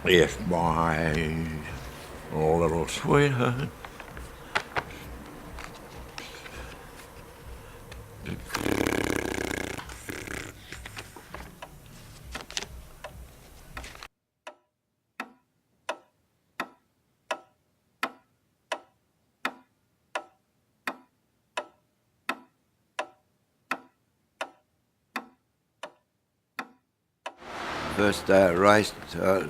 Yes, my little sweetheart. First day I raced,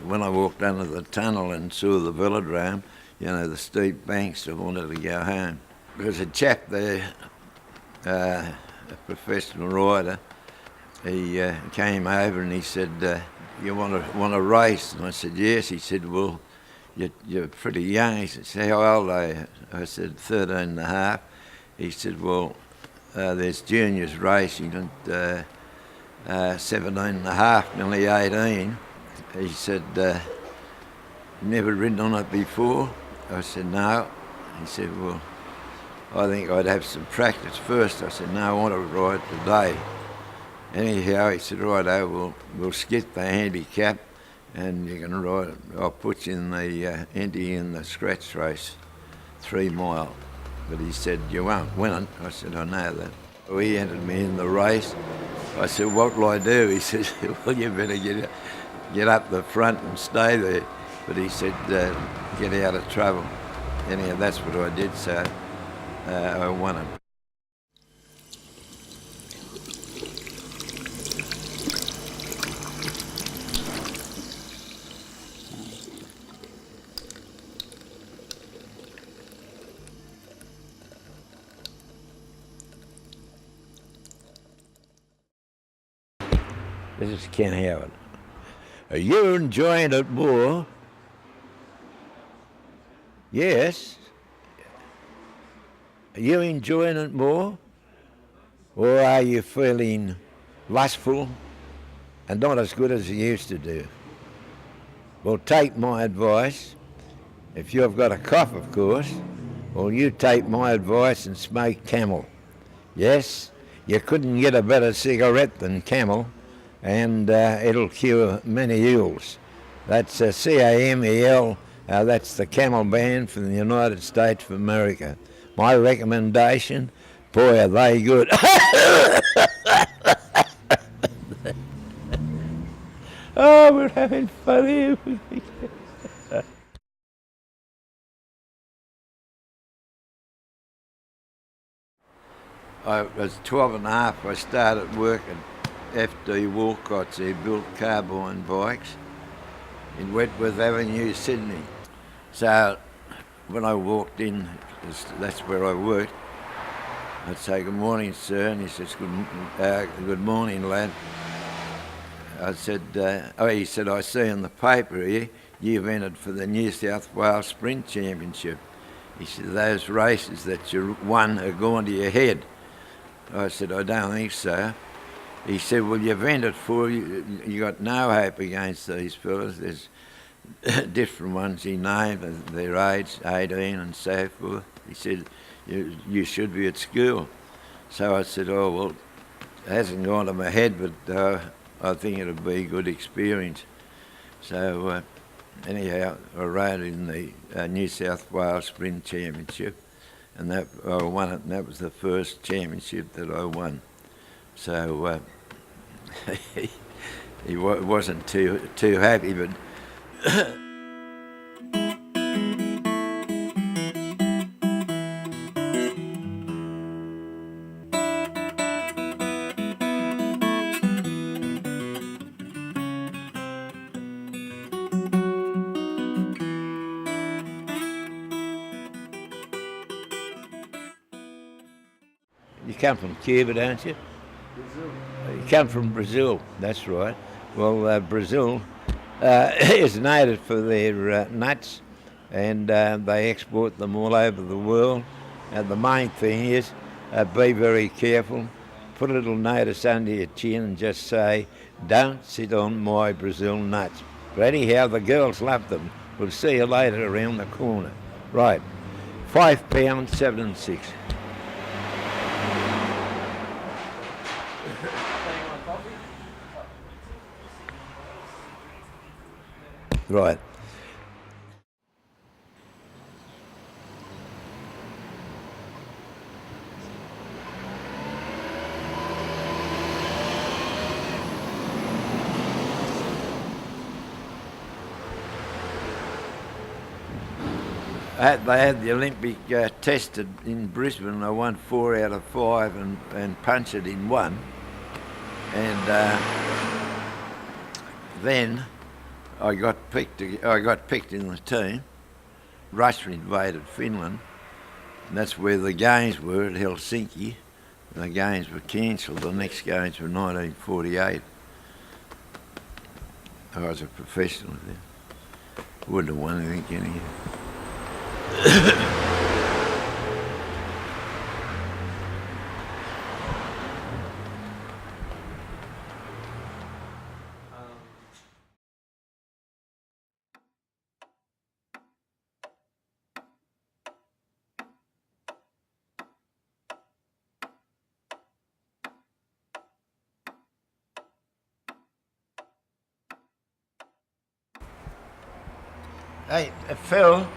when I walked under the tunnel and saw the velodrome, you know, the steep banks, I wanted to go home. There's a chap there, a professional rider, he came over and he said, you want to race? And I said, yes. He said, well, you're pretty young. He said, how old are you? I said, 13 and a half. He said, well, there's juniors racing at 17 and a half, nearly 18. He said, never ridden on it before? I said, no. He said, well, I think I'd have some practice first. I said, no, I want to ride today. Anyhow, he said, righto, we'll skip the handicap and you can ride, I'll put you in the ante in the scratch race, 3 mile. But he said, you won't win it. I said, I know that. Well, he entered me in the race. I said, what will I do? He said, well, you better get up the front and stay there. But he said, get out of trouble. Anyhow, that's what I did, so I won it. This is Ken Howard. Are you enjoying it more? Yes. Are you enjoying it more? Or are you feeling lustful and not as good as you used to do? Well, take my advice. If you've got a cough, of course, well, you take my advice and smoke Camel. Yes, you couldn't get a better cigarette than Camel, and it'll cure many ills. That's CAMEL, that's the Camel band from the United States of America. My recommendation, boy, are they good. Oh, we're having fun here. I was 12 and a half, I started working FD Walcott's. He built carbine bikes in Wentworth Avenue, Sydney. So when I walked in, that's where I worked, I'd say, good morning, sir, and he says, good morning, lad. I said, he said, I see in the paper here, you've entered for the New South Wales Sprint Championship. He said, those races that you won are going to your head. I said, I don't think so. He said, well, you've entered for, you got no hope against these fellas. There's different ones he named, their age, 18 and so forth. He said, you should be at school. So I said, oh, well, it hasn't gone to my head, but I think it'll be a good experience. So anyhow, I rode in the New South Wales Sprint Championship, and that I won it, and that was the first championship that I won. So he wasn't too happy, but you come from Cuba, don't you? Brazil. You come from Brazil, that's right. Well, Brazil is noted for their nuts, and they export them all over the world. The main thing is be very careful. Put a little notice under your chin and just say, don't sit on my Brazil nuts. But anyhow, the girls love them. We'll see you later around the corner. Right, £5, 7 and 6. Right. They had the Olympic tested in Brisbane. I won 4 out of 5 and punched it in 1. And then I got picked in the team. Russia invaded Finland, and that's where the games were at Helsinki. The games were cancelled. The next games were 1948. I was a professional then. Wouldn't have won anything in here. Hey, Phil.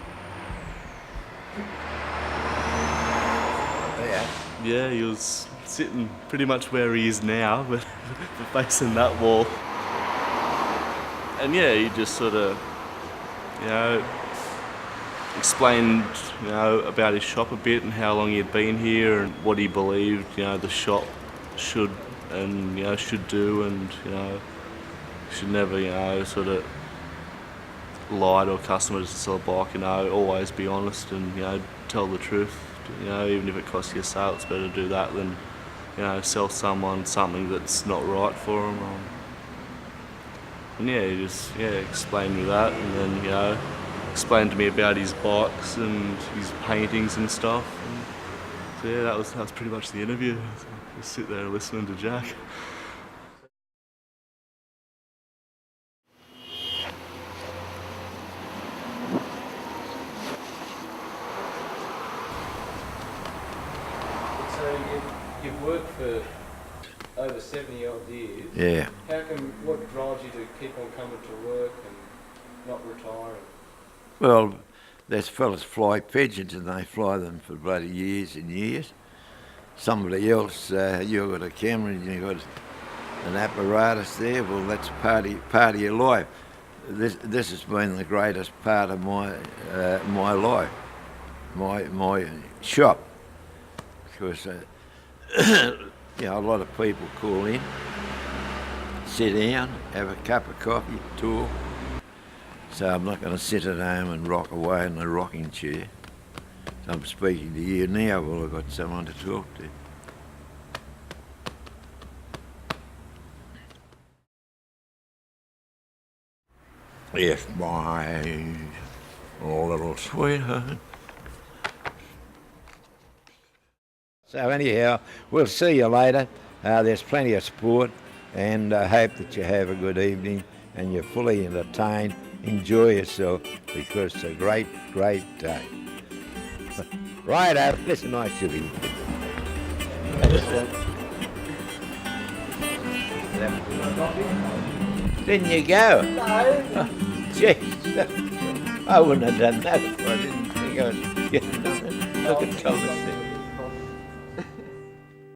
Yeah, he was sitting pretty much where he is now, but facing that wall. And yeah, he just sort of, explained, about his shop a bit and how long he had been here and what he believed, the shop should and, should do, and, should never, sort of lie to a customer just to sell a bike, always be honest and, tell the truth. Even if it costs you a sale, it's better to do that than, sell someone something that's not right for them. And yeah, he just explained me that, and then explained to me about his bikes and his paintings and stuff. And so yeah, that was pretty much the interview. Just sit there listening to Jack. You've worked for over 70 odd years. Yeah. What drives you to keep on coming to work and not retire? Well, there's fellas fly pigeons and they fly them for bloody years and years. Somebody else, you've got a camera and you've got an apparatus there, well, that's part of your life. This has been the greatest part of my life, my shop, because a lot of people call in, sit down, have a cup of coffee, talk. So I'm not going to sit at home and rock away in a rocking chair. So I'm speaking to you now, well, I've got someone to talk to. Yes, my little sweetheart. So anyhow, we'll see you later. There's plenty of sport, and I hope that you have a good evening and you're fully entertained. Enjoy yourself, because it's a great, great day. Right, listen, I should be. Didn't you go? No. Oh, jeez. I wouldn't have done that if I didn't think I was getting nothing. Look at Thomas there.